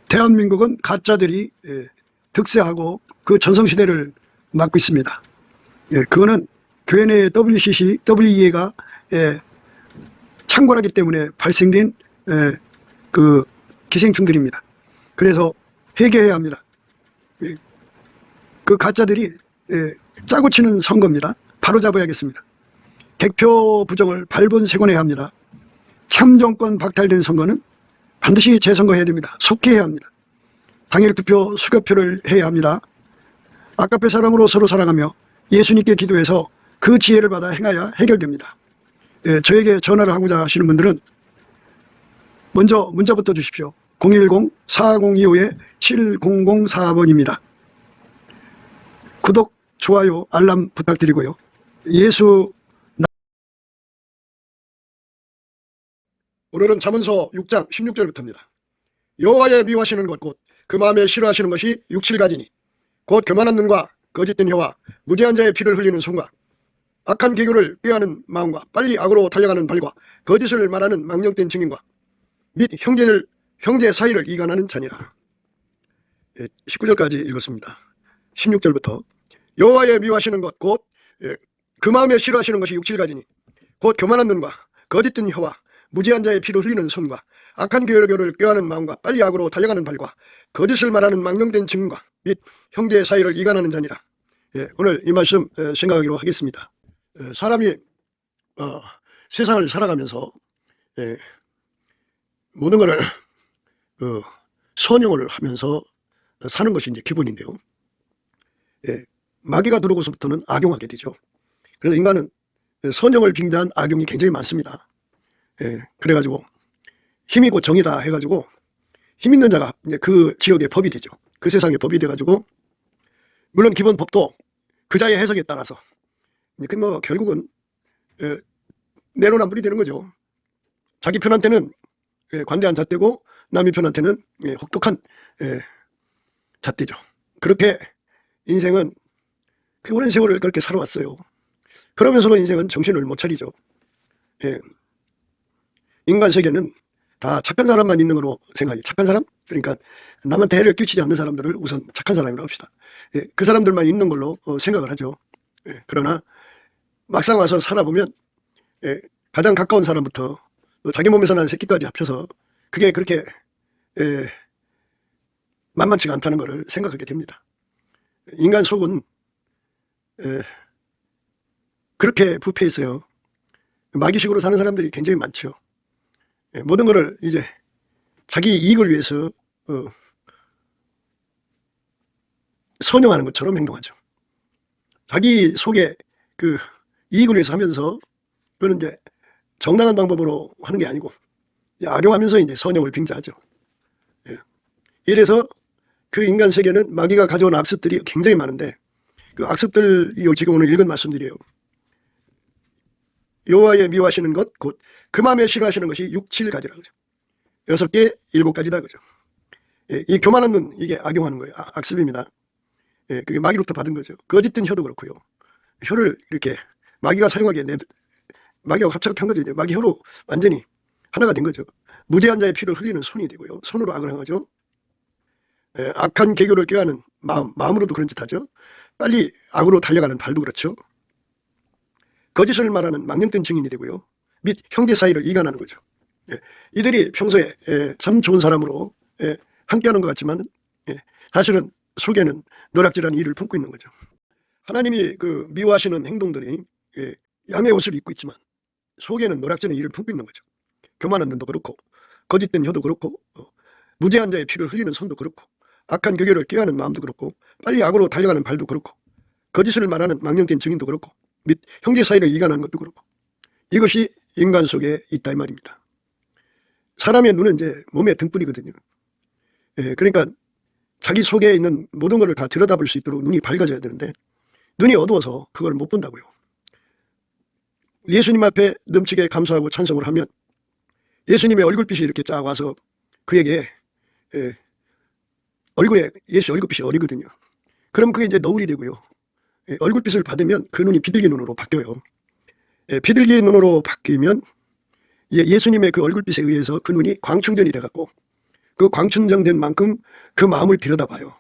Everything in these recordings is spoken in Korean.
대한민국은 가짜들이 득세하고 그 전성시대를 맞고 있습니다. 그거는 교회 내 WCC, WEA가 창궐하기 때문에 발생된 그 기생충들입니다. 그래서 해결해야 합니다. 그 가짜들이 짜고 치는 선거입니다. 바로 잡아야겠습니다. 객표 부정을 발본색원해야 합니다. 참정권 박탈된 선거는 반드시 재선거해야 됩니다. 속해야 합니다. 당일 투표 수개표를 해야 합니다. 아까페 사람으로 서로 사랑하며 예수님께 기도해서 그 지혜를 받아 행하여 해결됩니다. 저에게 전화를 하고자 하시는 분들은 먼저 문자부터 주십시오. 010-4025-7004번입니다. 구독, 좋아요, 알람 부탁드리고요. 오늘은 잠언서 6장 16절부터입니다. 여호와의 미워하시는 것 곧 그 마음에 싫어하시는 것이 6, 7가지니 곧 교만한 눈과 거짓된 혀와 무죄한 자의 피를 흘리는 손과 악한 계교를 꾀하는 마음과 빨리 악으로 달려가는 발과 거짓을 말하는 망령된 증인과 및 형제 사이를 이간하는 자니라. 19절까지 읽었습니다. 16절부터 여호와의 미워하시는 것 곧 그 마음에 싫어하시는 것이 6, 7가지니 곧 교만한 눈과 거짓된 혀와 무죄한 자의 피를 흘리는 손과 악한 계교를 꾀하는 마음과 빨리 악으로 달려가는 발과 거짓을 말하는 망령된 증인과 및 형제 사이를 이간하는 자니라. 오늘 이 말씀 생각하기로 하겠습니다. 사람이 세상을 살아가면서 모든 것을 선용을 하면서 사는 것이 이제 기본인데요. 마귀가 들어오고서부터는 악용하게 되죠. 그래서 인간은 선용을 빙자한 악용이 굉장히 많습니다. 그래가지고 힘이 곧 정이다 해가지고 힘 있는 자가 이제 그 지역의 법이 되죠. 그 세상의 법이 돼가지고 물론 기본 법도 그 자의 해석에 따라서 뭐 결국은 내로남불이 되는 거죠. 자기 편한테는 관대한 잣대고 남의 편한테는 혹독한 잣대죠. 그렇게 인생은 그 오랜 세월을 그렇게 살아왔어요. 그러면서도 인생은 정신을 못 차리죠. 인간 세계는 다 착한 사람만 있는 거로 생각해요. 착한 사람? 그러니까 남한테 해를 끼치지 않는 사람들을 우선 착한 사람이라고 합시다. 그 사람들만 있는 걸로 생각을 하죠. 그러나 막상 와서 살아보면 가장 가까운 사람부터 자기 몸에서 난 새끼까지 합쳐서 그게 그렇게 만만치가 않다는 것을 생각하게 됩니다. 인간 속은 그렇게 부패했어요. 마귀식으로 사는 사람들이 굉장히 많죠. 모든 것을 이제 자기 이익을 위해서 선용하는 것처럼 행동하죠. 자기 속에 그 이익을 위해서 하면서 그거는 이제 정당한 방법으로 하는 게 아니고 악용하면서 이제 선용을 빙자하죠. 이래서 그 인간 세계는 마귀가 가져온 악습들이 굉장히 많은데 그 악습들이 지금 오늘 읽은 말씀들이에요. 여호와의 미워하시는 것 곧 그 마음에 싫어하시는 것이 6, 7가지라 그죠. 6개, 7가지다 그죠. 이 교만한 눈 이게 악용하는 거예요. 악습입니다. 그게 마귀로부터 받은 거죠. 거짓된 혀도 그렇고요. 혀를 이렇게 마귀가 사용하게 마귀하고 합작한 거죠. 이제 마귀 혀로 완전히 하나가 된 거죠. 무죄한 자의 피를 흘리는 손이 되고요. 손으로 악을 한 거죠. 악한 계교를 꾀하는 마음으로도 그런 짓 하죠. 빨리 악으로 달려가는 발도 그렇죠. 거짓을 말하는 망령된 증인이 되고요. 및 형제 사이를 이간하는 거죠. 이들이 평소에 참 좋은 사람으로 함께하는 것 같지만 사실은 속에는 노략질한 일을 품고 있는 거죠. 하나님이 그 미워하시는 행동들이 양의 옷을 입고 있지만 속에는 노략질한 일을 품고 있는 거죠. 교만한 눈도 그렇고 거짓된 혀도 그렇고 무죄한 자의 피를 흘리는 손도 그렇고 악한 교교를 꾀하는 마음도 그렇고 빨리 악으로 달려가는 발도 그렇고 거짓을 말하는 망령된 증인도 그렇고 및 형제 사이를 이간하는 것도 그렇고 이것이 인간 속에 있다 이 말입니다. 사람의 눈은 이제 몸의 등불이거든요. 그러니까 자기 속에 있는 모든 것을 다 들여다볼 수 있도록 눈이 밝아져야 되는데 눈이 어두워서 그걸 못 본다고요. 예수님 앞에 넘치게 감사하고 찬송을 하면 예수님의 얼굴빛이 이렇게 쫙 와서 그에게 얼굴에 예수 얼굴빛이 어리거든요. 그럼 그게 이제 너울이 되고요. 얼굴빛을 받으면 그 눈이 비둘기 눈으로 바뀌어요. 비둘기 눈으로 바뀌면 예수님의 그 얼굴빛에 의해서 그 눈이 광충전이 돼갖고 그 광춘정된 만큼 그 마음을 들여다봐요.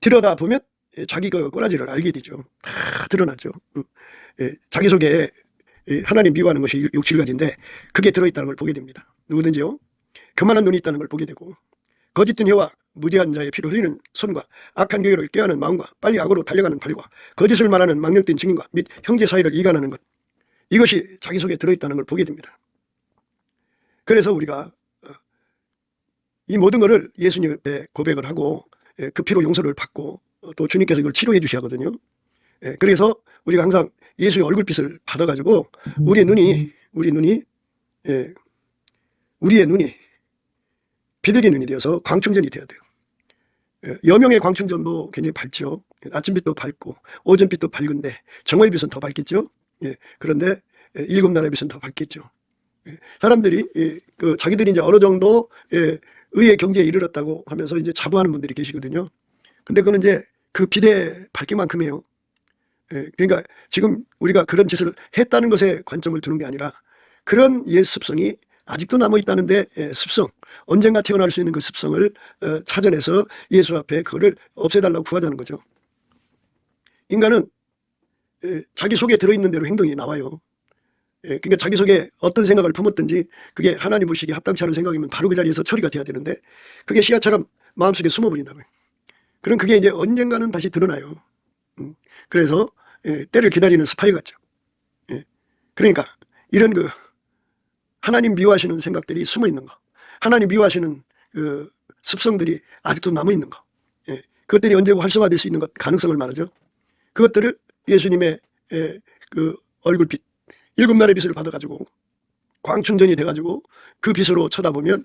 들여다보면 자기 그 꼬라지를 알게 되죠. 다 드러나죠. 자기 속에 하나님 미워하는 것이 6, 7가지인데 그게 들어있다는 걸 보게 됩니다. 누구든지요. 교만한 눈이 있다는 걸 보게 되고, 거짓된 혀와 무죄한 자의 피를 흘리는 손과 악한 교회를 꾀하는 마음과 빨리 악으로 달려가는 발과 거짓을 말하는 망령된 증인과 및 형제 사이를 이간하는 것, 이것이 자기 속에 들어있다는 걸 보게 됩니다. 그래서 우리가 이 모든 것을 예수님 앞에 고백을 하고 그 피로 용서를 받고 또 주님께서 이걸 치료해 주셔야 하거든요. 그래서 우리가 항상 예수의 얼굴빛을 받아가지고 우리의 눈이 비둘기 눈이 되어서 광충전이 되어야 돼요. 여명의 광충전도 굉장히 밝죠. 아침빛도 밝고 오전빛도 밝은데 정오의 빛은 더 밝겠죠. 그런데 일곱 나라의 빛은 더 밝겠죠. 사람들이 그 자기들이 이제 어느 정도 의의 경지에 이르렀다고 하면서 이제 자부하는 분들이 계시거든요. 근데 그건 이제 그 빛의 밝기만큼이에요. 그러니까 지금 우리가 그런 짓을 했다는 것에 관점을 두는 게 아니라 그런 옛 습성이 아직도 남아있다는데 습성, 언젠가 태어날 수 있는 그 습성을 찾아내서 예수 앞에 그거를 없애달라고 구하자는 거죠. 인간은 자기 속에 들어있는 대로 행동이 나와요. 그러니까 자기 속에 어떤 생각을 품었든지 그게 하나님 보시기에 합당치 않은 생각이면 바로 그 자리에서 처리가 돼야 되는데 그게 씨앗처럼 마음속에 숨어버린다고요. 그럼 그게 이제 언젠가는 다시 드러나요. 그래서 때를 기다리는 스파이 같죠. 그러니까 이런 그 하나님 미워하시는 생각들이 숨어 있는 거, 하나님 미워하시는 그 습성들이 아직도 남아 있는 거, 그것들이 언제고 활성화될 수 있는 것 가능성을 말하죠. 그것들을 예수님의 그 얼굴빛, 일곱 날의 빛을 받아가지고 광충전이 돼가지고 그 빛으로 쳐다보면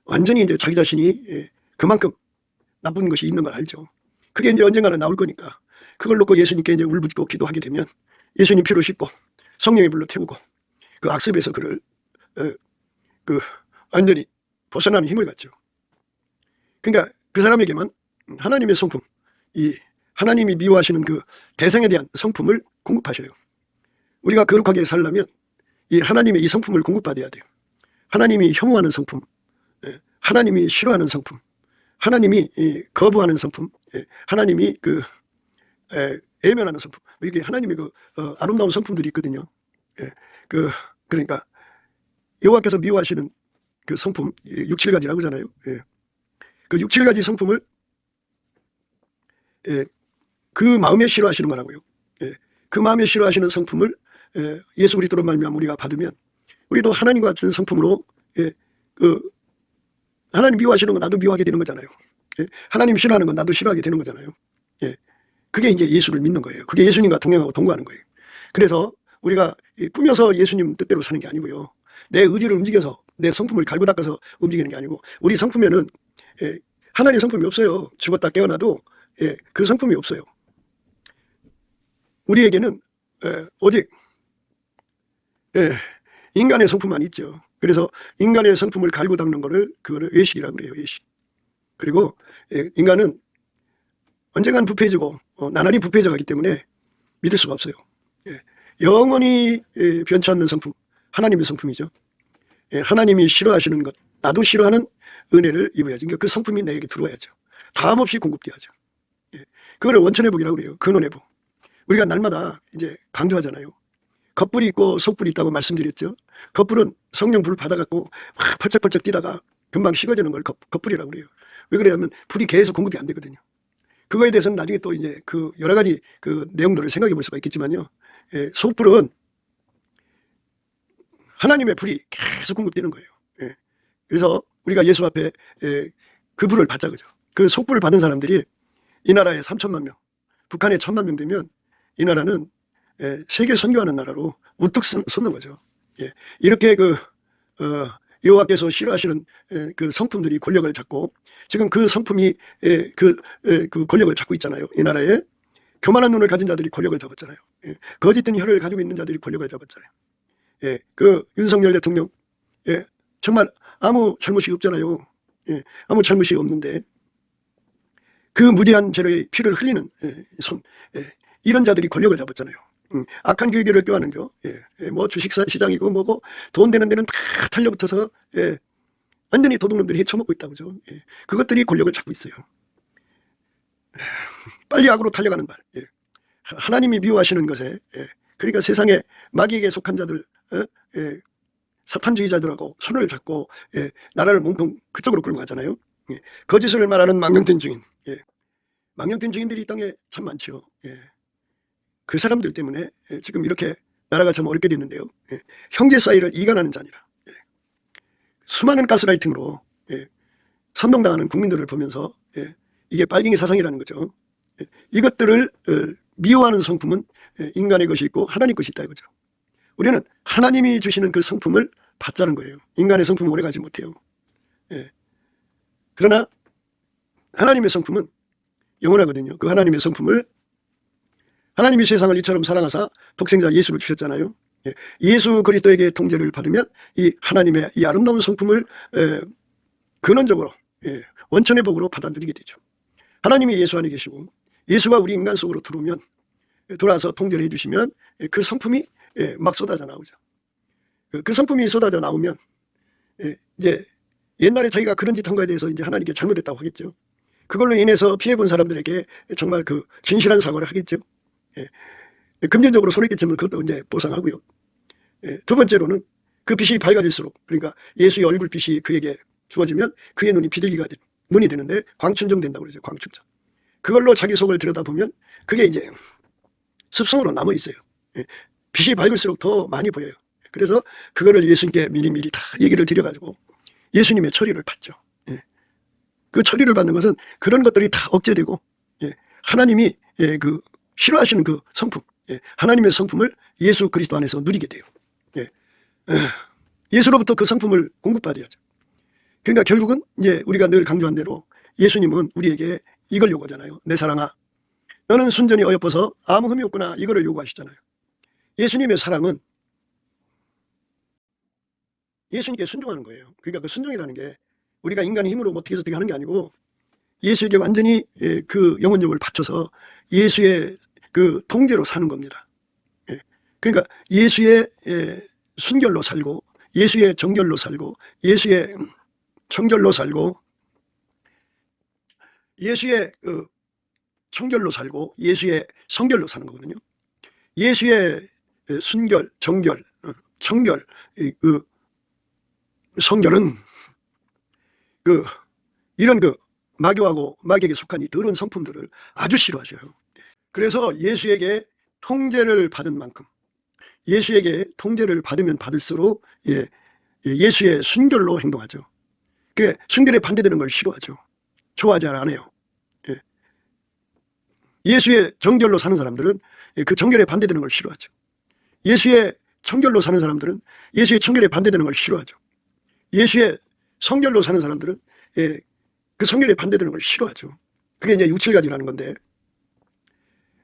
완전히 이제 자기 자신이 그만큼 나쁜 것이 있는 걸 알죠. 그게 이제 언젠가는 나올 거니까 그걸 놓고 예수님께 이제 울부짖고 기도하게 되면 예수님 피로 씻고 성령의 불로 태우고 그 악습에서 그를 그 완전히 벗어나는 힘을 갖죠. 그러니까 그 사람에게만 하나님의 성품, 이 하나님이 미워하시는 그 대상에 대한 성품을 공급하셔요. 우리가 거룩하게 살려면 이 하나님의 이 성품을 공급받아야 돼요. 하나님이 혐오하는 성품, 하나님이 싫어하는 성품, 하나님이 거부하는 성품, 하나님이 그 애면하는 성품, 이게 하나님의 그 아름다운 성품들이 있거든요. 그러니까 여호와께서 미워하시는 그 성품 6, 7가지라고 하잖아요. 그 6, 7가지 성품을 그 마음에 싫어하시는 거라고요. 그 마음에 싫어하시는 성품을 예수 그리스도로 말미암아 우리가 받으면 우리도 하나님과 같은 성품으로 그 하나님 미워하시는 건 나도 미워하게 되는 거잖아요. 하나님 싫어하는 건 나도 싫어하게 되는 거잖아요. 그게 이제 예수를 믿는 거예요. 그게 예수님과 동행하고 동거하는 거예요. 그래서 우리가 꾸며서 예수님 뜻대로 사는 게 아니고요. 내 의지를 움직여서 내 성품을 갈고 닦아서 움직이는 게 아니고 우리 성품에는 하나님의 성품이 없어요. 죽었다 깨어나도 그 성품이 없어요. 우리에게는 오직 인간의 성품만 있죠. 그래서 인간의 성품을 갈고 닦는 그거를 외식이라고 그래요. 외식. 그리고 인간은 언젠간 부패해지고 나날이 부패해져 가기 때문에 믿을 수가 없어요. 영원히 변치 않는 성품, 하나님의 성품이죠. 하나님이 싫어하시는 것, 나도 싫어하는 은혜를 입어야지. 그러니까 그 성품이 내게 들어와야죠. 다함없이 공급돼야죠. 그거를 원천회복이라고 그래요. 근원회복. 우리가 날마다 이제 강조하잖아요. 겉불이 있고 속불이 있다고 말씀드렸죠. 겉불은 성령 불을 받아갖고 막 펄쩍펄쩍 뛰다가 금방 식어지는 걸 겉불이라고 그래요. 왜 그러냐면 불이 계속 공급이 안 되거든요. 그거에 대해서는 나중에 또 이제 그 여러 가지 그 내용들을 생각해 볼 수가 있겠지만요. 속불은 하나님의 불이 계속 공급되는 거예요. 그래서 우리가 예수 앞에 그 불을 받자 그죠. 그 속불을 받은 사람들이 이 나라에 3천만 명, 북한에 1,000만 명 되면 이 나라는 세계 선교하는 나라로 우뚝 솟는 거죠. 이렇게 여호와께서 싫어하시는 그 성품들이 권력을 잡고 지금 그 성품이 그 권력을 잡고 있잖아요. 이 나라에 교만한 눈을 가진 자들이 권력을 잡았잖아요. 거짓된 혀를 가지고 있는 자들이 권력을 잡았잖아요. 그 윤석열 대통령 정말 아무 잘못이 없잖아요. 아무 잘못이 없는데 그 무죄한 죄의 피를 흘리는 손, 이런 자들이 권력을 잡았잖아요. 악한 교육을 껴하는 거, 뭐 주식시장이고 뭐고 돈 되는 데는 다 달려붙어서 완전히 도둑놈들이 헤쳐먹고 있다고 그죠. 예. 그것들이 권력을 잡고 있어요. 빨리 악으로 달려가는 말. 예. 하나님이 미워하시는 것에, 예. 그러니까 세상에 마귀에게 속한 자들, 예. 사탄주의자들하고 손을 잡고, 예. 나라를 뭉텅 그쪽으로 끌고 가잖아요. 예. 거짓을 말하는 망령된 증인, 예. 망령된 증인들이 이 땅에 참 많죠. 예. 그 사람들 때문에 예. 지금 이렇게 나라가 참 어렵게 됐는데요. 예. 형제 사이를 이간하는 자니라. 예. 수많은 가스라이팅으로 예. 선동당하는 국민들을 보면서 예. 이게 빨갱이 사상이라는 거죠. 예. 이것들을 미워하는 성품은 예. 인간의 것이 있고 하나님 것이 있다 이거죠. 우리는 하나님이 주시는 그 성품을 받자는 거예요. 인간의 성품은 오래가지 못해요. 예. 그러나 하나님의 성품은 영원하거든요. 그 하나님의 성품을 하나님이 세상을 이처럼 사랑하사 독생자 예수를 주셨잖아요. 예. 예수 그리스도에게 통제를 받으면 이 하나님의 이 아름다운 성품을 근원적으로 예. 원천의 복으로 받아들이게 되죠. 하나님이 예수 안에 계시고 예수가 우리 인간 속으로 들어오면 돌아와서 통제를 해주시면 그 성품이 예. 막 쏟아져 나오죠. 그 성품이 쏟아져 나오면 예. 이제 옛날에 자기가 그런 짓 한 거에 대해서 이제 하나님께 잘못했다고 하겠죠. 그걸로 인해서 피해본 사람들에게 정말 그 진실한 사과를 하겠죠. 예. 금전적으로 손해겠지만 그것도 이제 보상하고요. 예. 두 번째로는 그 빛이 밝아질수록 그러니까 예수의 얼굴빛이 그에게 주어지면 그의 눈이 비둘기가 눈이 되는데 광춘정 된다고 그러죠. 광춘정. 그걸로 자기 속을 들여다보면 그게 이제 습성으로 남아 있어요. 예. 빛이 밝을수록 더 많이 보여요. 그래서 그거를 예수님께 미리미리 다 얘기를 드려가지고 예수님의 처리를 받죠. 예. 그 처리를 받는 것은 그런 것들이 다 억제되고 예. 하나님이 예. 그 싫어하시는 그 성품, 예. 하나님의 성품을 예수 그리스도 안에서 누리게 돼요. 예. 예수로부터 그 성품을 공급받아야죠. 그러니까 결국은 이제 우리가 늘 강조한 대로 예수님은 우리에게 이걸 요구하잖아요. 내 사랑아, 너는 순전히 어여뻐서 아무 흠이 없구나. 이거를 요구하시잖아요. 예수님의 사랑은 예수님께 순종하는 거예요. 그러니까 그 순종이라는 게 우리가 인간의 힘으로 어떻게 해서 어떻게 하는 게 아니고 예수에게 완전히 그 영혼력을 바쳐서 예수의 그 통제로 사는 겁니다. 그러니까 예수의 순결로 살고 예수의 정결로 살고 예수의 청결로 살고 예수의 청결로 살고 예수의 성결로 사는 거거든요. 예수의 순결, 정결, 청결, 그 성결은 이런 마귀하고 마귀에게 속한 이 더러운 성품들을 아주 싫어하셔요. 그래서 예수에게 통제를 받은 만큼 예수에게 통제를 받으면 받을수록 예수의 순결로 행동하죠. 그 순결에 반대되는 걸 싫어하죠. 좋아하지 않아요. 예수의 정결로 사는 사람들은 그 정결에 반대되는 걸 싫어하죠. 예수의 청결로 사는 사람들은 예수의 청결에 반대되는 걸 싫어하죠. 예수의 성결로 사는 사람들은 그 성결에 반대되는 걸 싫어하죠. 그게 이제 6, 7가지라는 건데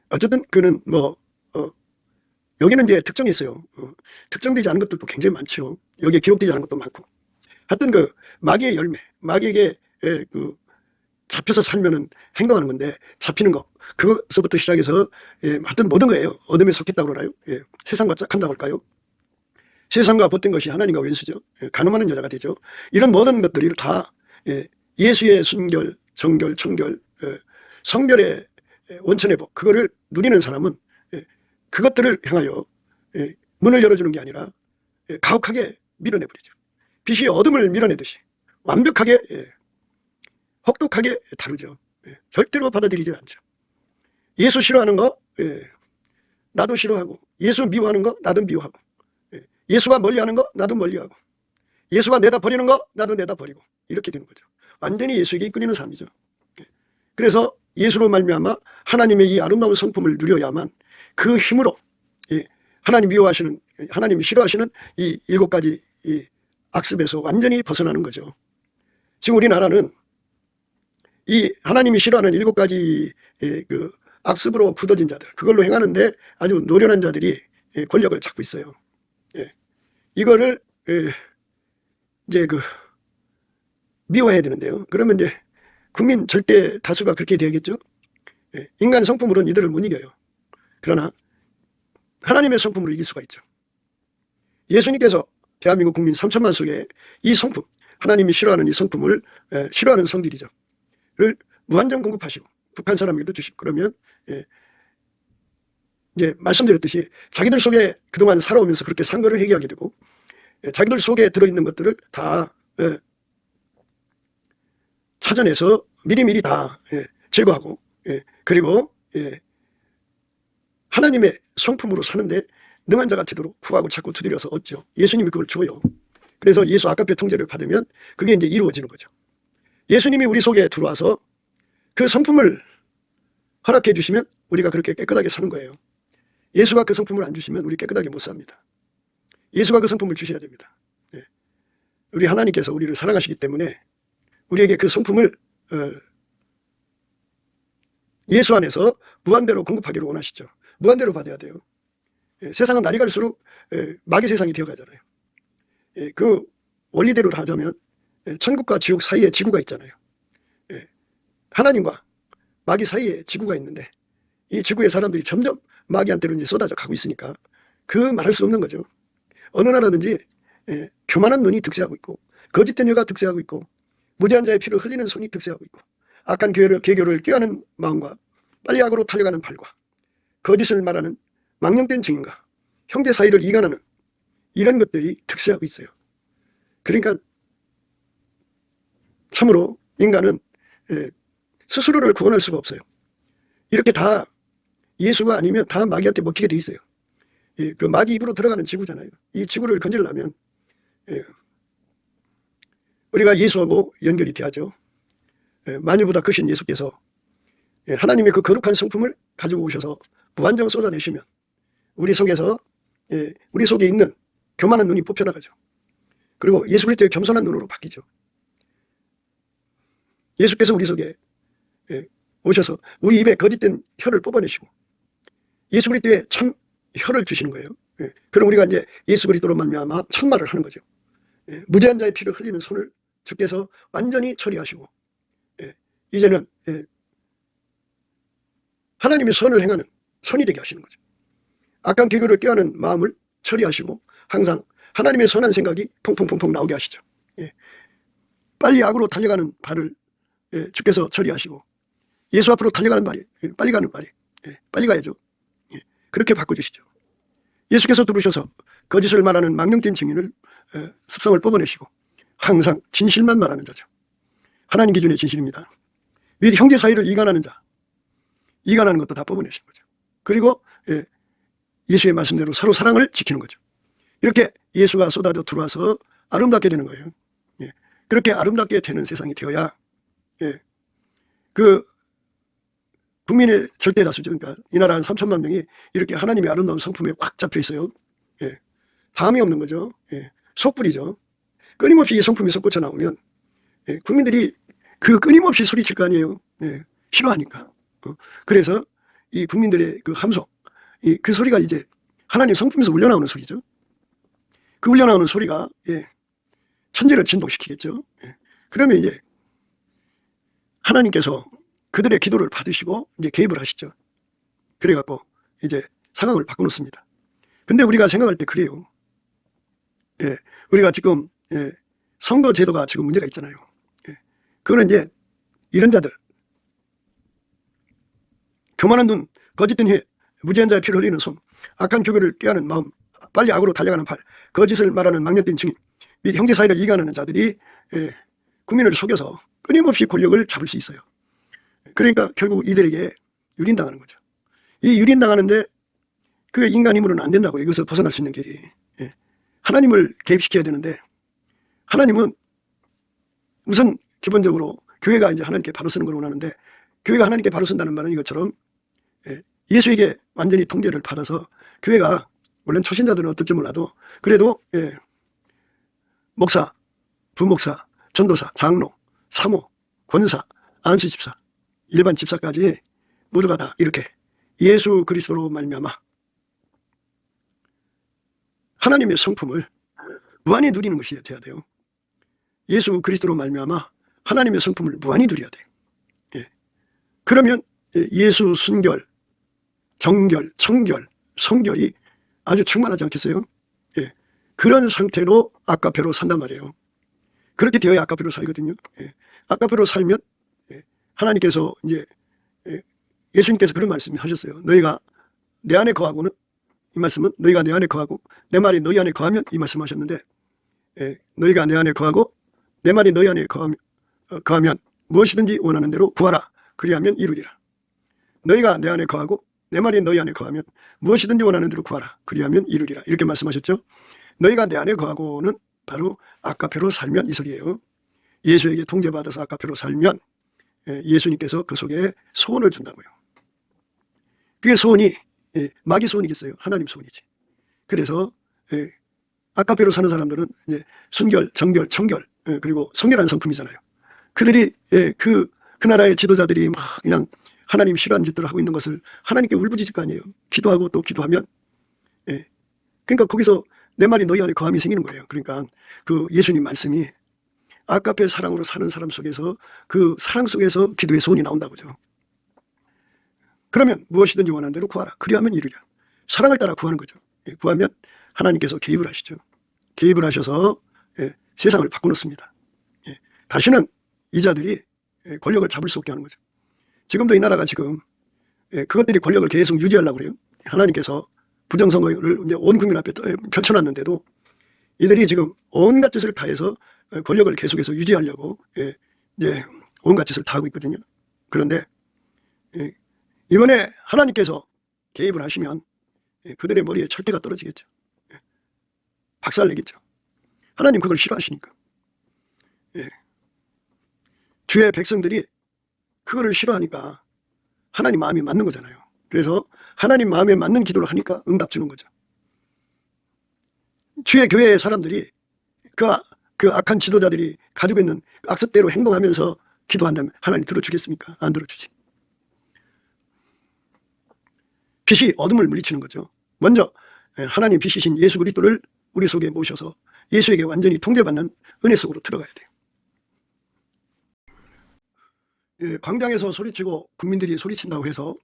어쨌든 그는 여기는 이제 특정이 있어요. 특정되지 않은 것들도 굉장히 많죠. 여기에 기록되지 않은 것도 많고. 하여튼 그 마귀의 열매, 마귀에게 잡혀서 살면은 행동하는 건데 잡히는 거 그것부터 시작해서 하여튼 모든 거예요. 어둠에 속했다고 그러나요? 세상과 짝한다고 할까요? 세상과 벗된 것이 하나님과 왼수죠. 가늠하는 여자가 되죠. 이런 모든 것들이 다 예수의 순결, 정결, 청결, 성결의 원천의 복 그거를 누리는 사람은 그것들을 향하여 문을 열어주는 게 아니라 가혹하게 밀어내버리죠. 빛이 어둠을 밀어내듯이 완벽하게 혹독하게 다루죠. 절대로 받아들이지 않죠. 예수 싫어하는 거 나도 싫어하고 예수 미워하는 거 나도 미워하고 예수가 멀리하는 거 나도 멀리하고 예수가 내다 버리는 거 나도 내다 버리고 이렇게 되는 거죠. 완전히 예수에게 이끌리는 삶이죠. 그래서 예수로 말미암아 하나님의 이 아름다운 성품을 누려야만 그 힘으로 하나님 미워하시는 하나님이 싫어하시는 이 7가지 이 악습에서 완전히 벗어나는 거죠. 지금 우리나라는 이 하나님이 싫어하는 7가지 그 악습으로 굳어진 자들 그걸로 행하는데 아주 노련한 자들이 권력을 잡고 있어요. 이거를 이제 미워해야 되는데요. 그러면 이제 국민 절대 다수가 그렇게 되겠죠. 인간 성품으로는 이들을 못 이겨요. 그러나 하나님의 성품으로 이길 수가 있죠. 예수님께서 대한민국 국민 3천만 속에 이 성품 하나님이 싫어하는 이 성품을 싫어하는 성질이죠. 를 무한정 공급하시고 북한 사람에게도 주시고 그러면 이제 말씀드렸듯이 자기들 속에 그동안 살아오면서 그렇게 산 거를 회개하게 되고 자기들 속에 들어있는 것들을 다 찾아내서 미리미리 다 제거하고 그리고 하나님의 성품으로 사는데 능한 자가 되도록 구하고 찾고 두드려서 얻죠. 예수님이 그걸 줘요. 그래서 예수 아가페 통제를 받으면 그게 이제 이루어지는 거죠. 예수님이 우리 속에 들어와서 그 성품을 허락해 주시면 우리가 그렇게 깨끗하게 사는 거예요. 예수가 그 성품을 안 주시면 우리 깨끗하게 못 삽니다. 예수가 그 성품을 주셔야 됩니다. 우리 하나님께서 우리를 사랑하시기 때문에 우리에게 그 성품을 예수 안에서 무한대로 공급하기를 원하시죠. 무한대로 받아야 돼요. 세상은 날이 갈수록 마귀 세상이 되어가잖아요. 그 원리대로 하자면 천국과 지옥 사이에 지구가 있잖아요. 하나님과 마귀 사이에 지구가 있는데 이 지구의 사람들이 점점 마귀한테로 이제 쏟아져 가고 있으니까 그 말할 수 없는 거죠. 어느 나라든지 교만한 눈이 득세하고 있고 거짓된 혀가 득세하고 있고 무죄한 자의 피를 흘리는 손이 득세하고 있고 악한 계교를 꾀하는 마음과 빨리 악으로 달려가는 발과 거짓을 말하는 망령된 증인과 형제 사이를 이간하는 이런 것들이 득세하고 있어요. 그러니까 참으로 인간은 스스로를 구원할 수가 없어요. 이렇게 다 예수가 아니면 다 마귀한테 먹히게 돼 있어요. 그 마귀 입으로 들어가는 지구잖아요. 이 지구를 건지려면 우리가 예수하고 연결이 돼야죠. 만유보다 크신 예수께서 하나님의 그 거룩한 성품을 가지고 오셔서 무한정 쏟아내시면 우리 속에서 우리 속에 있는 교만한 눈이 뽑혀나가죠. 그리고 예수 그리스도의 겸손한 눈으로 바뀌죠. 예수께서 우리 속에 오셔서 우리 입에 거짓된 혀를 뽑아내시고 예수 그리스도의 참 혀를 주시는 거예요. 그럼 우리가 이제 예수 그리스도로 말미암아 참말을 하는 거죠. 무죄한 자의 피를 흘리는 손을 주께서 완전히 처리하시고 이제는 하나님의 선을 행하는 손이 되게 하시는 거죠. 악한 계교를 꾀하는 마음을 처리하시고 항상 하나님의 선한 생각이 퐁퐁퐁퐁 나오게 하시죠. 빨리 악으로 달려가는 발을 주께서 처리하시고 예수 앞으로 달려가는 발이 빨리 가는 발이 빨리 가야죠. 그렇게 바꿔주시죠. 예수께서 들으셔서 거짓을 말하는 망령된 증인을 습성을 뽑아내시고 항상 진실만 말하는 자죠. 하나님 기준의 진실입니다. 미리 형제 사이를 이간하는 자, 이간하는 것도 다 뽑아내시는 거죠. 그리고 예수의 말씀대로 서로 사랑을 지키는 거죠. 이렇게 예수가 쏟아져 들어와서 아름답게 되는 거예요. 그렇게 아름답게 되는 세상이 되어야 그 국민의 절대 다수죠. 그러니까 이 나라 한 3천만 명이 이렇게 하나님의 아름다운 성품에 꽉 잡혀 있어요. 다음이 없는 거죠. 속불이죠. 끊임없이 이 성품이 솟구쳐 나오면 국민들이 그 끊임없이 소리칠 거 아니에요. 싫어하니까. 그래서 이 국민들의 그 함성, 그 소리가 이제 하나님 성품에서 울려나오는 소리죠. 그 울려나오는 소리가 천지를 진동시키겠죠. 그러면 이제 하나님께서 그들의 기도를 받으시고 이제 개입을 하시죠. 그래갖고 이제 상황을 바꿔놓습니다. 근데 우리가 생각할 때 그래요. 우리가 지금 선거 제도가 지금 문제가 있잖아요. 그거는 이제 이런 자들, 교만한 눈, 거짓된 혀, 무죄한 자의 피를 흘리는 손, 악한 교교를 꾀하는 마음, 빨리 악으로 달려가는 팔, 거짓을 말하는 망령된 증인, 및 형제 사이를 이간하는 자들이 국민을 속여서 끊임없이 권력을 잡을 수 있어요. 그러니까 결국 이들에게 유린당하는 거죠. 이 유린당하는데 그게 인간 힘으로는 안 된다고. 이것을 벗어날 수 있는 길이 하나님을 개입시켜야 되는데 하나님은 우선 기본적으로 교회가 이제 하나님께 바로 쓰는 걸 원하는데 교회가 하나님께 바로 쓴다는 말은 이것처럼 예수에게 완전히 통제를 받아서 교회가 물론 초신자들은 어떨지 몰라도 그래도 목사, 부목사, 전도사, 장로, 사모, 권사, 안수 집사, 일반 집사까지 모두가 다 이렇게 예수 그리스도로 말미암아 하나님의 성품을 무한히 누리는 것이 돼야 돼요. 예수 그리스도로 말미암아 하나님의 성품을 무한히 누려야 돼요. 그러면 예수 순결, 정결, 청결, 성결이 아주 충만하지 않겠어요? 그런 상태로 아까배로 산단 말이에요. 그렇게 되어야 아까페로 살거든요. 예. 아까페로 살면 하나님께서 이제 예수님께서 그런 말씀을 하셨어요. 너희가 내 안에 거하고는, 이 말씀은 너희가 내 안에 거하고 내 말이 너희 안에 거하면, 이 말씀하셨는데, 너희가 내 안에 거하고 내 말이 너희 안에 거하면 무엇이든지 원하는 대로 구하라. 그리하면 이루리라. 너희가 내 안에 거하고 내 말이 너희 안에 거하면 무엇이든지 원하는 대로 구하라. 그리하면 이루리라. 이렇게 말씀하셨죠. 너희가 내 안에 거하고는 바로 아까페로 살면 이 소리예요. 예수에게 통제받아서 아까페로 살면 예수님께서 그 속에 소원을 준다고요. 그게 소원이 마귀 소원이겠어요. 하나님 소원이지. 그래서 아까페로 사는 사람들은 이제 순결, 정결, 청결, 그리고 성결한 성품이잖아요. 그들이 그 나라의 지도자들이 막 그냥 하나님 싫어하는 짓들을 하고 있는 것을 하나님께 울부짖을 거 아니에요. 기도하고 또 기도하면. 그러니까 거기서 내 말이 너희 안에 거함이 생기는 거예요. 그러니까 그 예수님 말씀이 아까페 사랑으로 사는 사람 속에서, 그 사랑 속에서 기도의 소원이 나온다고죠. 그러면 무엇이든지 원하는 대로 구하라. 그리하면 이루리라. 사랑을 따라 구하는 거죠. 구하면 하나님께서 개입을 하시죠. 개입을 하셔서 세상을 바꿔놓습니다. 다시는 이자들이 권력을 잡을 수 없게 하는 거죠. 지금도 이 나라가 지금 그것들이 권력을 계속 유지하려고 그래요. 하나님께서 부정선거를 이제 온 국민 앞에 펼쳐놨는데도 이들이 지금 온갖 짓을 다 해서 권력을 계속해서 유지하려고 이제 온갖 짓을 다 하고 있거든요. 그런데 이번에 하나님께서 개입을 하시면 그들의 머리에 철퇴가 떨어지겠죠. 박살내겠죠. 하나님 그걸 싫어하시니까. 주의 백성들이 그거를 싫어하니까 하나님 마음이 맞는 거잖아요. 그래서 하나님 마음에 맞는 기도를 하니까 응답 주는 거죠. 주의 교회의 사람들이 그 악한 지도자들이 가지고 있는 악습대로 행동하면서 기도한다면 하나님 들어주겠습니까? 안 들어주지. 빛이 어둠을 물리치는 거죠. 먼저 하나님 빛이신 예수 그리스도를 우리 속에 모셔서 예수에게 완전히 통제받는 은혜 속으로 들어가야 돼요. 광장에서 소리치고 국민들이 소리친다고 해서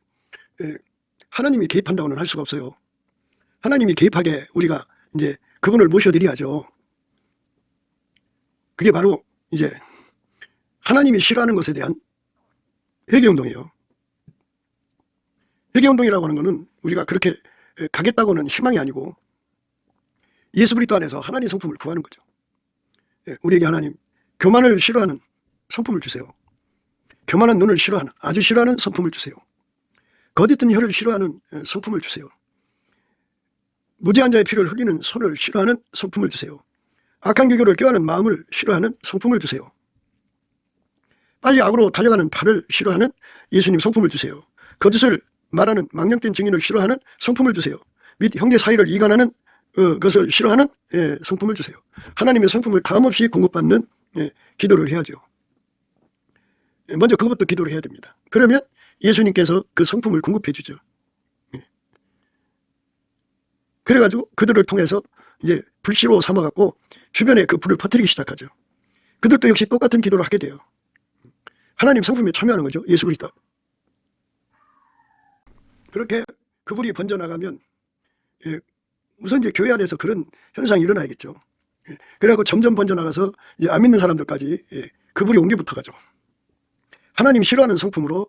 하나님이 개입한다고는 할 수가 없어요. 하나님이 개입하게 우리가 이제 그분을 모셔드려야죠. 그게 바로 이제 하나님이 싫어하는 것에 대한 회개운동이에요. 회개운동이라고 하는 것은 우리가 그렇게 가겠다고는 희망이 아니고 예수 그리스도 안에서 하나님 성품을 구하는 거죠. 우리에게 하나님 교만을 싫어하는 성품을 주세요. 교만한 눈을 싫어하는, 아주 싫어하는 성품을 주세요. 거짓된 혀를 싫어하는 성품을 주세요. 무죄한 자의 피를 흘리는 손을 싫어하는 성품을 주세요. 악한 기교를 꾀하는 마음을 싫어하는 성품을 주세요. 빨리 악으로 달려가는 팔을 싫어하는 예수님 성품을 주세요. 거짓을 말하는 망령된 증인을 싫어하는 성품을 주세요. 및 형제 사이를 이간하는 것을 싫어하는 성품을 주세요. 하나님의 성품을 다음없이 공급받는 기도를 해야죠. 먼저 그것도 기도를 해야 됩니다. 그러면 예수님께서 그 성품을 공급해 주죠. 그래가지고 그들을 통해서 이제 불씨로 삼아갖고 주변에 그 불을 퍼뜨리기 시작하죠. 그들도 역시 똑같은 기도를 하게 돼요. 하나님 성품에 참여하는 거죠. 예수 그리스도. 그렇게 그 불이 번져나가면 우선 이제 교회 안에서 그런 현상이 일어나야겠죠. 그래갖고 점점 번져나가서 이제 안 믿는 사람들까지 그 불이 옮겨 붙어가죠. 하나님 싫어하는 성품으로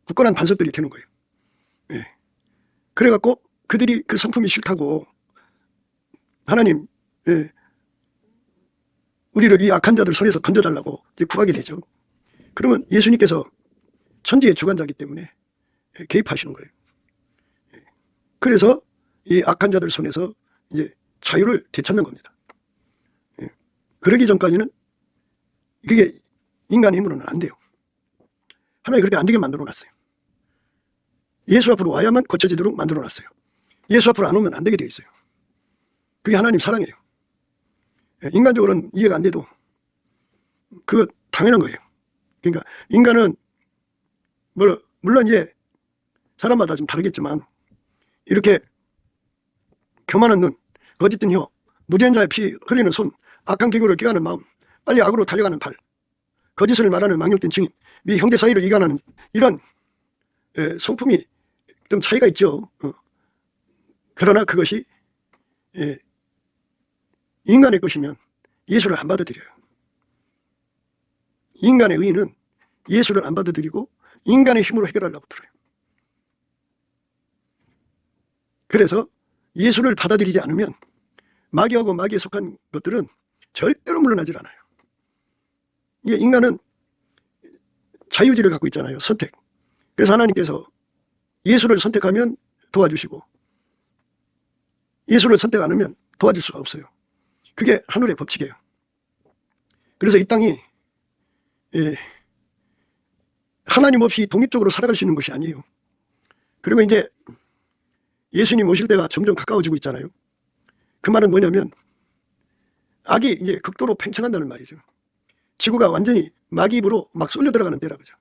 굳건한 반석들이 되는 거예요. 그래갖고 그들이 그 성품이 싫다고 하나님 우리를 이 악한 자들 손에서 건져달라고 구하게 되죠. 그러면 예수님께서 천지의 주관자이기 때문에 개입하시는 거예요. 그래서 이 악한 자들 손에서 이제 자유를 되찾는 겁니다. 그러기 전까지는 그게 인간의 힘으로는 안 돼요. 하나님 그렇게 안 되게 만들어 놨어요. 예수 앞으로 와야만 고쳐지도록 만들어 놨어요. 예수 앞으로 안 오면 안 되게 되어 있어요. 그게 하나님 사랑이에요. 인간적으로는 이해가 안 돼도 그거 당연한 거예요. 그러니까 인간은 물론 이제 사람마다 좀 다르겠지만 이렇게 교만한 눈, 거짓된 혀, 무죄한 자의 피 흘리는 손, 악한 기구를 꾀하는 마음, 빨리 악으로 달려가는 팔, 거짓을 말하는 망령된 증인, 미 형제 사이를 이간하는 이런 성품이 좀 차이가 있죠. 그러나 그것이 인간의 것이면 예수를 안 받아들여요. 인간의 의의는 예수를 안 받아들이고 인간의 힘으로 해결하려고 들어요. 그래서 예수를 받아들이지 않으면 마귀하고 마귀에 속한 것들은 절대로 물러나질 않아요. 이게 인간은 자유지를 갖고 있잖아요. 선택. 그래서 하나님께서 예수를 선택하면 도와주시고 예수를 선택 안 하면 도와줄 수가 없어요. 그게 하늘의 법칙이에요. 그래서 이 땅이 하나님 없이 독립적으로 살아갈 수 있는 것이 아니에요. 그리고 이제 예수님 오실 때가 점점 가까워지고 있잖아요. 그 말은 뭐냐면 악이 이제 극도로 팽창한다는 말이죠. 지구가 완전히 마귀 입으로 막 쏠려 들어가는 때라 그죠.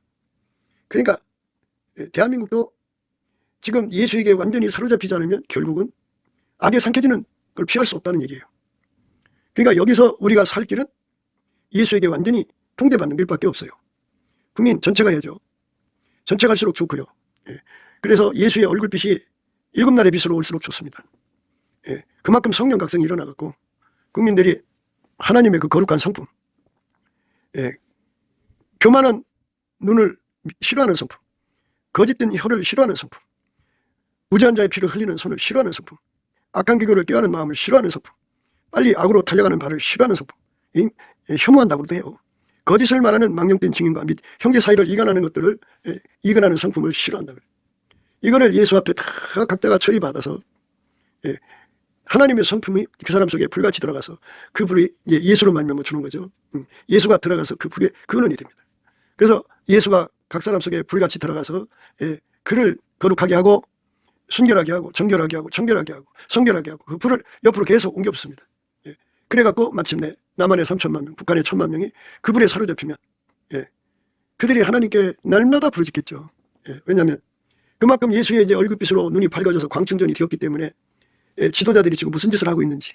그러니까 대한민국도 지금 예수에게 완전히 사로잡히지 않으면 결국은 악에 삼켜지는 걸 피할 수 없다는 얘기예요. 그러니까 여기서 우리가 살 길은 예수에게 완전히 통제받는 길밖에 없어요. 국민 전체가 해야죠. 전체 갈수록 좋고요. 그래서 예수의 얼굴빛이 일곱 날의 빛으로 올수록 좋습니다. 그만큼 성령 각성이 일어나갖고 국민들이 하나님의 그 거룩한 성품, 교만한 눈을 싫어하는 성품, 거짓된 혀를 싫어하는 성품, 무죄한 자의 피를 흘리는 손을 싫어하는 성품, 악한 기교를 꾀하는 마음을 싫어하는 성품, 빨리 악으로 달려가는 발을 싫어하는 성품, 혐오한다고도 해요. 거짓을 말하는 망령된 증인과 및 형제 사이를 이간하는 것들을 이간하는 성품을 싫어한다고요. 이거를 예수 앞에 다 각자가 처리받아서 하나님의 성품이 그 사람 속에 불같이 들어가서 그 불이 예수로 말미암아 주는 거죠. 예수가 들어가서 그 불에 근원이 됩니다. 그래서 예수가 각 사람 속에 불같이 들어가서 그를 거룩하게 하고 순결하게 하고 정결하게 하고 정결하게 하고 성결하게 하고 그 불을 옆으로 계속 옮겨 붙습니다. 그래갖고 마침내 남한의 3천만 명, 북한의 1,000만 명이 그 불에 사로잡히면 그들이 하나님께 날마다 부르짖겠죠. 왜냐하면 그만큼 예수의 이제 얼굴빛으로 눈이 밝아져서 광충전이 되었기 때문에 지도자들이 지금 무슨 짓을 하고 있는지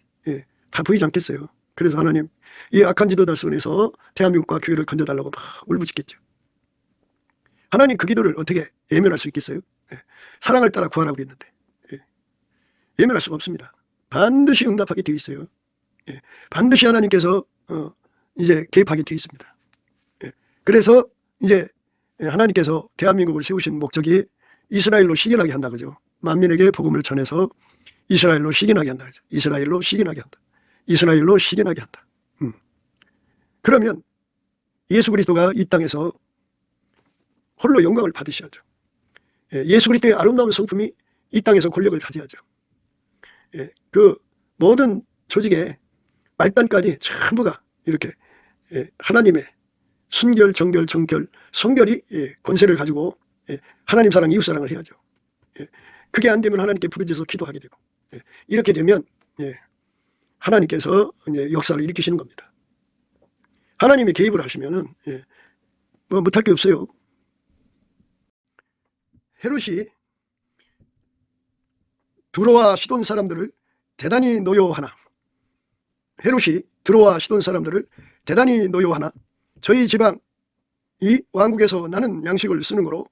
다 보이지 않겠어요. 그래서 하나님 이 악한 지도자 손에서 대한민국과 교회를 건져달라고 막 울부짖겠죠. 하나님 그 기도를 어떻게 예면할 수 있겠어요? 사랑을 따라 구하라고 했는데 예면할 수가 없습니다. 반드시 응답하게 되어 있어요. 반드시 하나님께서 이제 개입하게 되어 있습니다. 그래서 이제 하나님께서 대한민국을 세우신 목적이 이스라엘로 식인하게 한다 그죠. 만민에게 복음을 전해서 이스라엘로 식인하게 한다 그죠. 이스라엘로 식인하게 한다. 이스라엘로 식인하게 한다. 그러면 예수 그리스도가 이 땅에서 홀로 영광을 받으셔야죠. 예수 그리스도의 아름다운 성품이 이 땅에서 권력을 가져야죠. 그 모든 조직의 말단까지 전부가 이렇게 하나님의 순결, 정결, 정결, 성결이 권세를 가지고 하나님 사랑, 이웃 사랑을 해야죠. 그게 안 되면 하나님께 부르짖어서 기도하게 되고 이렇게 되면 하나님께서 이제 역사를 일으키시는 겁니다. 하나님이 개입을 하시면은 뭐 못할 게 없어요. 헤롯이 두로와 시돈 사람들을 대단히 노여하나 헤롯이 두로와 시돈 사람들을 대단히 노여하나 저희 지방 이 왕국에서 나는 양식을 쓰는 거로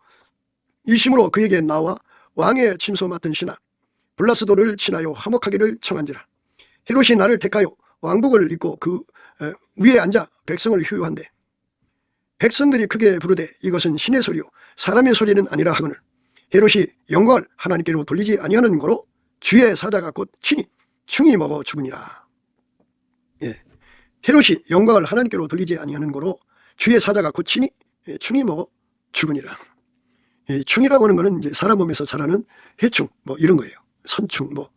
일심으로 그에게 나와 왕의 침소 맡은 신하 블라스도를 친하여 화목하기를 청한지라. 헤롯이 나를 택하여 왕복을 입고 그 위에 앉아 백성을 휴유한대 백성들이 크게 부르되 이것은 신의 소리요 사람의 소리는 아니라 하거늘 헤롯이 영광을 하나님께로 돌리지 아니하는 거로 주의 사자가 곧 친히 충이 먹어 죽으니라. 헤롯이 영광을 하나님께로 돌리지 아니하는 거로 주의 사자가 곧 친히 충이 먹어 죽으니라. 충이라고 하는 거는 이제 사람 몸에서 자라는 해충 뭐 이런 거예요. 선충 뭐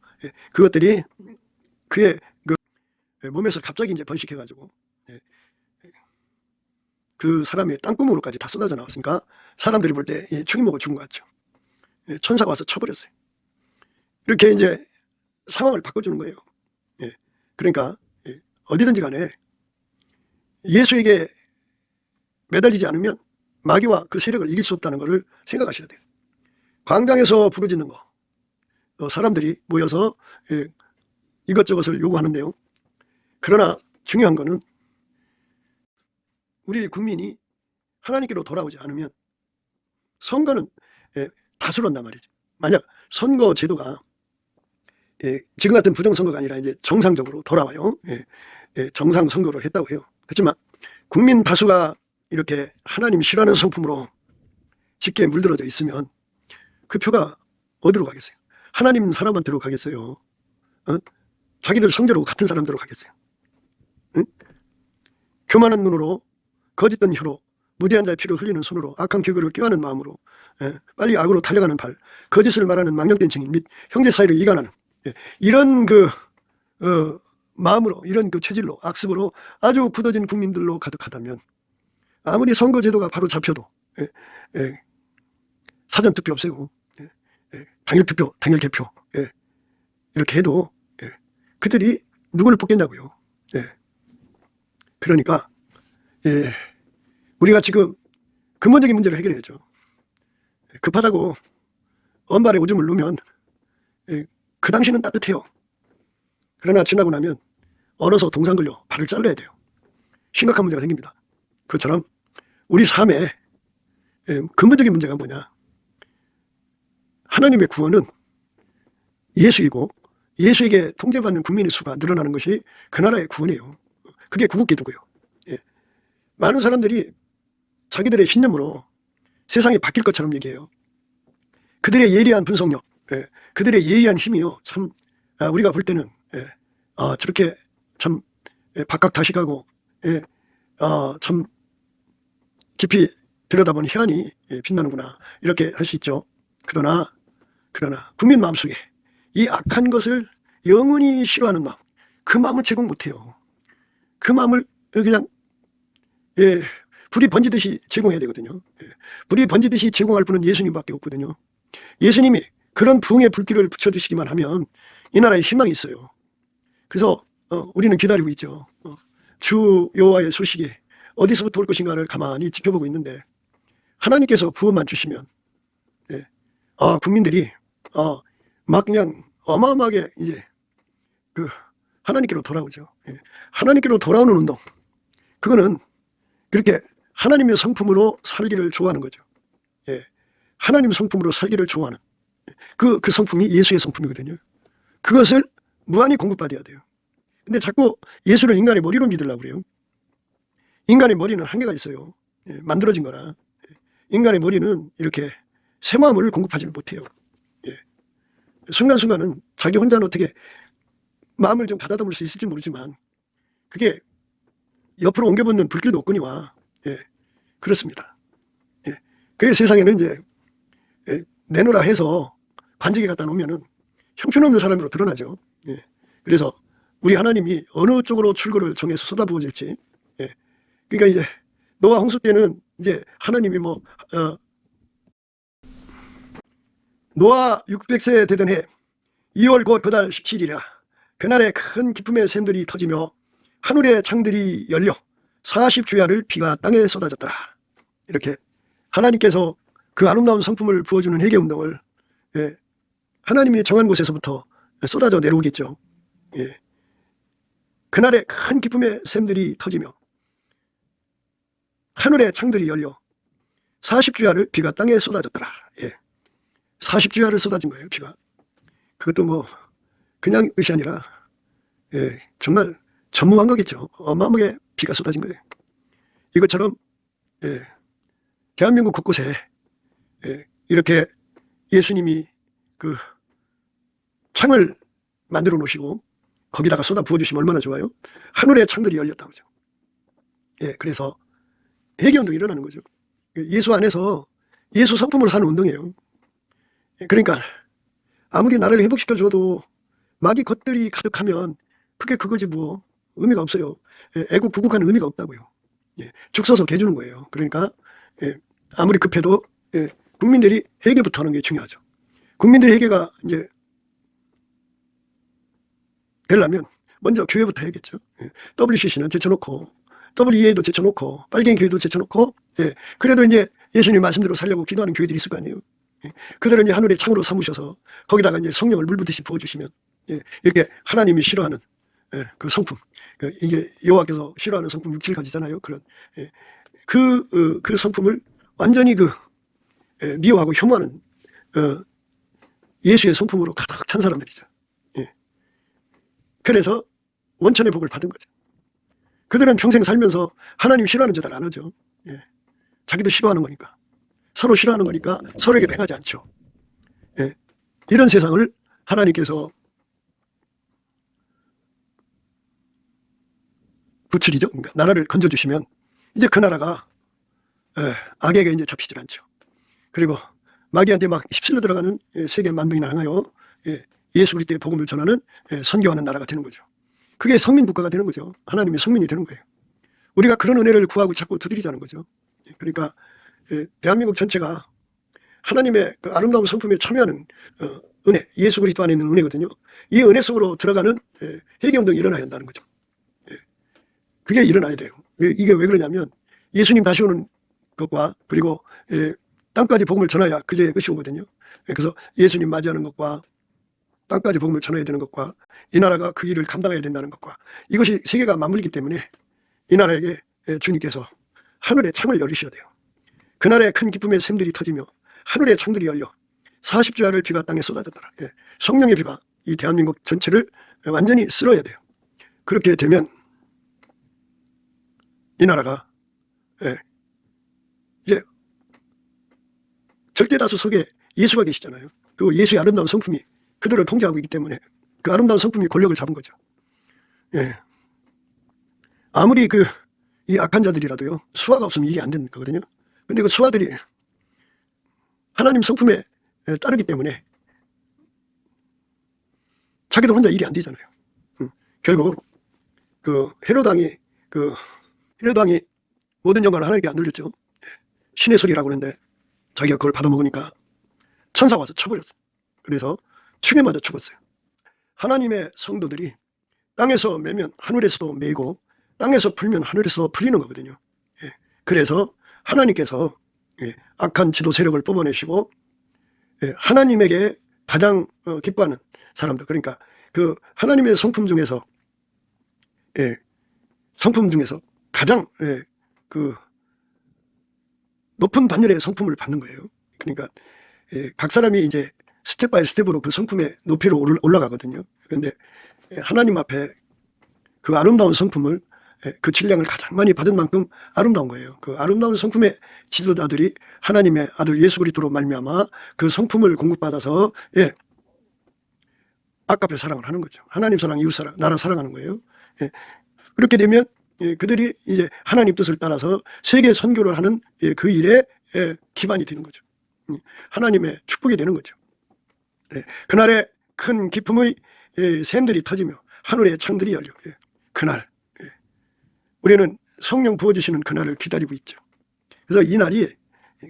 그것들이 그의 그 몸에서 갑자기 이제 번식해가지고 그 사람의 땅구멍으로까지 다 쏟아져 나왔으니까 사람들이 볼 때 충이 먹어 죽은 것 같죠. 천사가 와서 쳐버렸어요. 이렇게 이제 상황을 바꿔주는 거예요. 그러니까 어디든지 간에 예수에게 매달리지 않으면 마귀와 그 세력을 이길 수 없다는 것을 생각하셔야 돼요. 광장에서 부르짖는 거 사람들이 모여서 이것저것을 요구하는데요. 그러나 중요한 거는 우리 국민이 하나님께로 돌아오지 않으면 선거는 다수로 한단 말이죠. 만약 선거 제도가 지금 같은 부정선거가 아니라 이제 정상적으로 돌아와요. 정상 선거를 했다고 해요. 그렇지만 국민 다수가 이렇게 하나님이 싫어하는 성품으로 짙게 물들어져 있으면 그 표가 어디로 가겠어요? 하나님 사람한테로 가겠어요? 자기들 성제로 같은 사람대로 가겠어요? 응? 교만한 눈으로, 거짓된 혀로, 무대한 자의 피를 흘리는 손으로, 악한 교교를 꾀하는 마음으로, 빨리 악으로 달려가는 발, 거짓을 말하는 망령된 증인 및 형제 사이를 이간하는, 이런 마음으로, 이런 체질로, 악습으로 아주 굳어진 국민들로 가득하다면, 아무리 선거제도가 바로 잡혀도 사전투표 없애고 당일투표, 당일개표 이렇게 해도 그들이 누구를 뽑겠냐고요. 그러니까 우리가 지금 근본적인 문제를 해결해야죠. 급하다고 언발에 오줌을 누면 그 당시는 따뜻해요. 그러나 지나고 나면 얼어서 동상 걸려 발을 잘라야 돼요. 심각한 문제가 생깁니다. 그것처럼 우리 삶에 근본적인 문제가 뭐냐? 하나님의 구원은 예수이고 예수에게 통제받는 국민의 수가 늘어나는 것이 그 나라의 구원이에요. 그게 구국기도고요. 많은 사람들이 자기들의 신념으로 세상이 바뀔 것처럼 얘기해요. 그들의 예리한 분석력, 그들의 예리한 힘이요. 참 우리가 볼 때는 저렇게 참 박학다식하고 참 깊이 들여다보는 혈안이 빛나는구나 이렇게 할 수 있죠. 그러나 국민 마음속에 이 악한 것을 영원히 싫어하는 마음, 그 마음을 제공 못해요. 그 마음을 그냥 불이 번지듯이 제공해야 되거든요. 불이 번지듯이 제공할 분은 예수님밖에 없거든요. 예수님이 그런 부흥의 불길을 붙여주시기만 하면 이 나라에 희망이 있어요. 그래서 우리는 기다리고 있죠. 주 여호와의 소식이 어디서부터 올 것인가를 가만히 지켜보고 있는데 하나님께서 구원만 주시면 국민들이 막 그냥 어마어마하게 이제 하나님께로 돌아오죠. 하나님께로 돌아오는 운동, 그거는 그렇게 하나님의 성품으로 살기를 좋아하는 거죠. 하나님 성품으로 살기를 좋아하는 그 성품이 예수의 성품이거든요. 그것을 무한히 공급받아야 돼요. 근데 자꾸 예수를 인간의 머리로 믿으려고 그래요. 인간의 머리는 한계가 있어요. 만들어진 거라. 인간의 머리는 이렇게 새 마음을 공급하지 못해요. 순간순간은 자기 혼자는 어떻게 마음을 좀 가다듬을 수 있을지 모르지만 그게 옆으로 옮겨붙는 불길도 없거니와 그렇습니다. 그 세상에는 이제 내놓으라 해서 관직에 갖다 놓으면은 형편없는 사람으로 드러나죠. 그래서 우리 하나님이 어느 쪽으로 출구를 정해서 쏟아부어질지. 그러니까 이제 노아 홍수 때는 이제 하나님이 노아 600세 되던 해 2월 곧 그달 17일이라 그날에 큰 기쁨의 샘들이 터지며 하늘의 창들이 열려 40주야를 비가 땅에 쏟아졌더라. 이렇게 하나님께서 그 아름다운 성품을 부어주는 회개운동을 하나님이 정한 곳에서부터 쏟아져 내려오겠죠. 그날에 큰 기쁨의 샘들이 터지며 하늘의 창들이 열려 40주야를 비가 땅에 쏟아졌더라. 40주야를 쏟아진 거예요, 비가. 그것도 그냥 것이 아니라 정말 전무한 거겠죠. 어마어마하게 비가 쏟아진 거예요. 이것처럼 대한민국 곳곳에 이렇게 예수님이 그 창을 만들어 놓으시고 거기다가 쏟아 부어주시면 얼마나 좋아요. 하늘의 창들이 열렸다고 하죠. 그래서 회개운동이 일어나는 거죠. 예수 안에서 예수 성품으로 사는 운동이에요. 그러니까 아무리 나를 회복시켜줘도 마귀 것들이 가득하면 그게 그거지 뭐 의미가 없어요. 애국 구국하는 의미가 없다고요. 죽 서서 개주는 거예요. 그러니까 아무리 급해도 국민들이 회개부터 하는 게 중요하죠. 국민들의 회개가 이제 되려면 먼저 교회부터 해야겠죠. WCC는 제쳐놓고 WEA도 제쳐놓고 빨갱이 교회도 제쳐놓고 그래도 이제 예수님 말씀대로 살려고 기도하는 교회들이 있을 거 아니에요. 그들은 이제 하늘의 창으로 삼으셔서 거기다가 이제 성령을 물부듯이 부어주시면 이렇게 하나님이 싫어하는 그 성품, 이게 여호와께서 싫어하는 성품 6-7가지잖아요. 그런 그 성품을 완전히 미워하고 혐오하는 예수의 성품으로 가득 찬 사람들이죠. 그래서 원천의 복을 받은 거죠. 그들은 평생 살면서 하나님 싫어하는 짓을 안 하죠. 예. 자기도 싫어하는 거니까. 서로 싫어하는 거니까 서로에게 행하지 않죠. 예. 이런 세상을 하나님께서 구출이죠. 그러니까 나라를 건져주시면 이제 그 나라가 악에게 이제 잡히질 않죠. 그리고 마귀한테 막 휩쓸려 들어가는 세계 만병이나 향하여 예수 그리스도의 복음을 전하는 선교하는 나라가 되는 거죠. 그게 성민 국가가 되는 거죠. 하나님의 성민이 되는 거예요. 우리가 그런 은혜를 구하고 자꾸 두드리자는 거죠. 그러니까 대한민국 전체가 하나님의 그 아름다운 성품에 참여하는 은혜, 예수 그리스도 안에 있는 은혜거든요. 이 은혜 속으로 들어가는 회개운동이 일어나야 한다는 거죠. 그게 일어나야 돼요. 이게 왜 그러냐면 예수님 다시 오는 것과 그리고 땅까지 복음을 전하야 그제 끝이 오거든요. 그래서 예수님 맞이하는 것과 땅까지 복음을 전해야 되는 것과 이 나라가 그 일을 감당해야 된다는 것과 이것이 세계가 맞물리기 때문에 이 나라에게 주님께서 하늘의 창을 열으셔야 돼요. 그날에 큰 기쁨의 샘들이 터지며 하늘의 창들이 열려 40주야를 비가 땅에 쏟아졌더라. 성령의 비가 이 대한민국 전체를 완전히 쓸어야 돼요. 그렇게 되면 이 나라가 이제 절대다수 속에 예수가 계시잖아요. 그리고 예수의 아름다운 성품이 그들을 통제하고 있기 때문에 그 아름다운 성품이 권력을 잡은 거죠. 아무리 이 악한 자들이라도요, 수화가 없으면 일이 안 되는 거거든요. 근데 그 수화들이 하나님 성품에 따르기 때문에 자기도 혼자 일이 안 되잖아요. 결국 헤로당이 모든 영광을 하나님께 안 돌렸죠. 신의 소리라고 하는데 자기가 그걸 받아먹으니까 천사가 와서 쳐버렸어. 그래서 충에 맞아 죽었어요. 하나님의 성도들이 땅에서 매면 하늘에서도 매고 땅에서 풀면 하늘에서 풀리는 거거든요. 그래서 하나님께서 악한 지도 세력을 뽑아내시고 하나님에게 가장 기뻐하는 사람들, 그러니까 그 하나님의 성품 중에서 가장 그 높은 반열의 성품을 받는 거예요. 그러니까 각 사람이 이제 스텝 바이 스텝으로 그 성품의 높이로 올라가거든요. 그런데 하나님 앞에 그 아름다운 성품을 그 질량을 가장 많이 받은 만큼 아름다운 거예요. 그 아름다운 성품의 지도자들이 하나님의 아들 예수 그리스도로 말미암아 그 성품을 공급받아서 아깝게 사랑을 하는 거죠. 하나님 사랑, 이웃 사랑, 나라 사랑하는 거예요. 그렇게 되면 그들이 이제 하나님 뜻을 따라서 세계 선교를 하는 그 일에 기반이 되는 거죠. 하나님의 축복이 되는 거죠. 그날에 큰 기쁨의 샘들이 터지며 하늘의 창들이 열려. 그날 우리는 성령 부어주시는 그날을 기다리고 있죠. 그래서 이 날이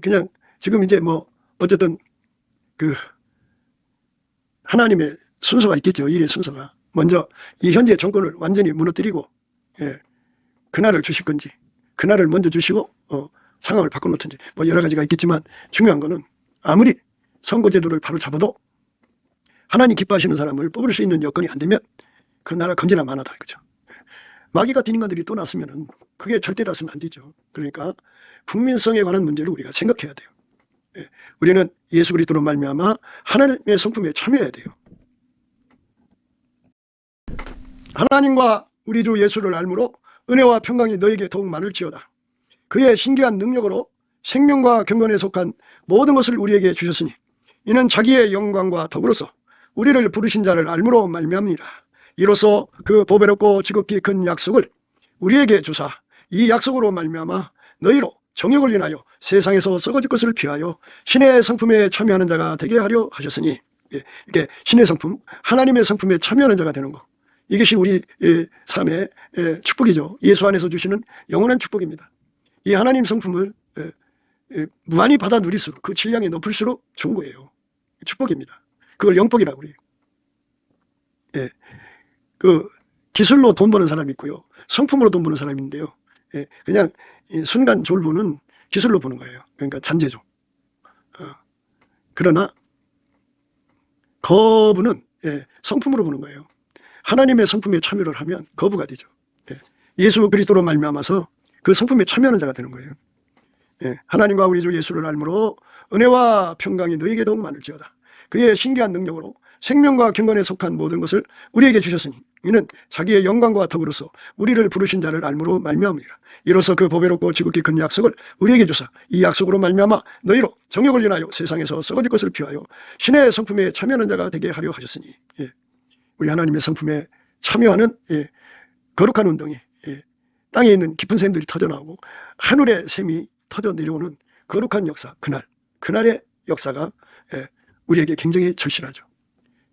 그냥 지금 이제 뭐 어쨌든 그 하나님의 순서가 있겠죠. 일의 순서가 먼저 이 현재 정권을 완전히 무너뜨리고 그날을 주실 건지 그날을 먼저 주시고 상황을 바꿔놓든지 뭐 여러 가지가 있겠지만 중요한 거는 아무리 선거제도를 바로 잡아도 하나님 기뻐하시는 사람을 뽑을 수 있는 여건이 안 되면 그 나라 건재나 만하다 이거죠. 마귀 같은 인간들이 또 났으면은 그게 절대 다수면 안 되죠. 그러니까 국민성에 관한 문제를 우리가 생각해야 돼요. 우리는 예수 그리스도로 말미암아 하나님의 성품에 참여해야 돼요. 하나님과 우리 주 예수를 알므로 은혜와 평강이 너에게 더욱 많을지어다. 그의 신기한 능력으로 생명과 경건에 속한 모든 것을 우리에게 주셨으니 이는 자기의 영광과 더불어서 우리를 부르신 자를 알므로 말미암니라. 이로써 그 보배롭고 지극히 큰 약속을 우리에게 주사 이 약속으로 말미암아 너희로 정욕을 인하여 세상에서 썩어질 것을 피하여 신의 성품에 참여하는 자가 되게 하려 하셨으니 이게 신의 성품, 하나님의 성품에 참여하는 자가 되는 거, 이것이 우리 삶의 축복이죠. 예수 안에서 주시는 영원한 축복입니다. 이 하나님 성품을 무한히 받아 누릴수록 그 질량이 높을수록 좋은 거예요. 축복입니다. 그걸 영복이라고 그래요. 그 기술로 돈 버는 사람이 있고요. 성품으로 돈 버는 사람이 있는데요. 그냥 순간 졸부는 기술로 버는 거예요. 그러니까 잔재죠. 그러나 거부는 성품으로 보는 거예요. 하나님의 성품에 참여를 하면 거부가 되죠. 예수 그리스도로 말미암아서 그 성품에 참여하는 자가 되는 거예요. 하나님과 우리 주 예수를 알므로 은혜와 평강이 너에게 더욱 많을지어다. 그의 신기한 능력으로 생명과 경건에 속한 모든 것을 우리에게 주셨으니 이는 자기의 영광과 덕으로서 우리를 부르신 자를 알므로 말미암으리라. 이로써 그 보배롭고 지극히 큰 약속을 우리에게 주사 이 약속으로 말미암아 너희로 정욕을 인하여 세상에서 썩어질 것을 피하여 신의 성품에 참여하는 자가 되게 하려 하셨으니, 우리 하나님의 성품에 참여하는 거룩한 운동이 땅에 있는 깊은 샘들이 터져나오고 하늘의 샘이 터져 내려오는 거룩한 역사, 그날의 역사가 우리에게 굉장히 절실하죠.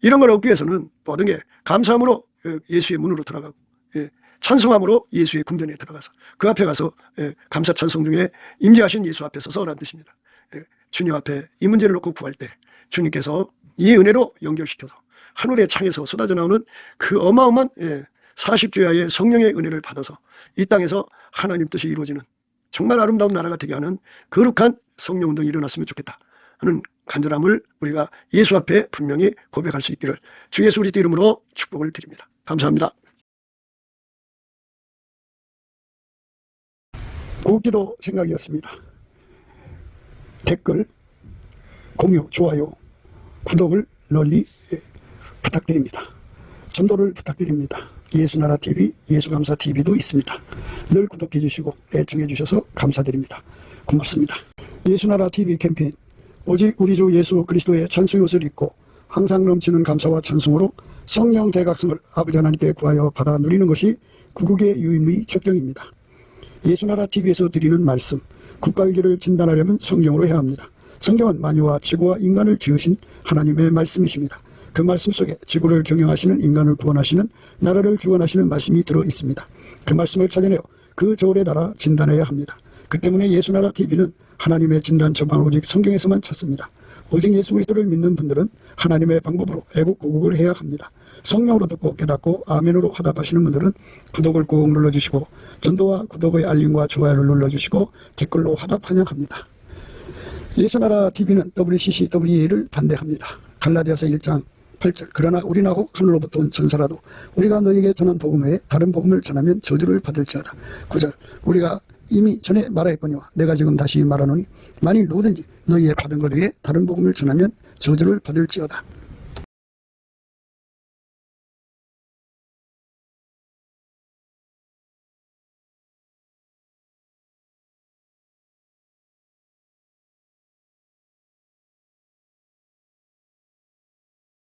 이런 걸 얻기 위해서는 모든 게 감사함으로 예수의 문으로 들어가고, 찬송함으로 예수의 궁전에 들어가서 그 앞에 가서 감사 찬송 중에 임재하신 예수 앞에 서서라는 뜻입니다. 주님 앞에 이 문제를 놓고 구할 때 주님께서 이 은혜로 연결시켜서 하늘의 창에서 쏟아져 나오는 그 어마어마한 40주야의 성령의 은혜를 받아서 이 땅에서 하나님 뜻이 이루어지는 정말 아름다운 나라가 되게 하는 거룩한 성령운동이 일어났으면 좋겠다 하는 간절함을 우리가 예수 앞에 분명히 고백할 수 있기를 주 예수 그리스도 이름으로 축복을 드립니다. 감사합니다. 구기도 생각이었습니다. 댓글, 공유, 좋아요, 구독을 널리 부탁드립니다. 전도를 부탁드립니다. 예수나라TV, 예수감사TV도 있습니다. 늘 구독해 주시고 애청해 주셔서 감사드립니다. 고맙습니다. 예수나라TV 캠페인, 오직 우리 주 예수 그리스도의 찬송의 옷을 입고 항상 넘치는 감사와 찬송으로 성령 대각성을 아버지 하나님께 구하여 받아 누리는 것이 구국의 유임의 척경입니다. 예수나라TV에서 드리는 말씀, 국가위기를 진단하려면 성경으로 해야 합니다. 성경은 만유와 지구와 인간을 지으신 하나님의 말씀이십니다. 그 말씀 속에 지구를 경영하시는, 인간을 구원하시는, 나라를 주관하시는 말씀이 들어 있습니다. 그 말씀을 찾아내어 그 저울에 달아 진단해야 합니다. 그 때문에 예수나라TV는 하나님의 진단 처방을 오직 성경에서만 찾습니다. 오직 예수 그리스도를 믿는 분들은 하나님의 방법으로 애국구국을 해야 합니다. 성령으로 듣고 깨닫고 아멘으로 화답하시는 분들은 구독을 꾹 눌러주시고 전도와 구독의 알림과 좋아요를 눌러주시고 댓글로 화답 환영합니다. 예수나라TV는 WCCW를 반대합니다. 갈라디아서 1장 8절, 그러나 우리나 혹 하늘로부터 온 천사라도 우리가 너에게 전한 복음 외에 다른 복음을 전하면 저주를 받을지어다. 9절, 우리가 이미 전에 말하였거니와 내가 지금 다시 말하노니 만일 누구든지 너희의 받은 것 외에 다른 복음을 전하면 저주를 받을지어다.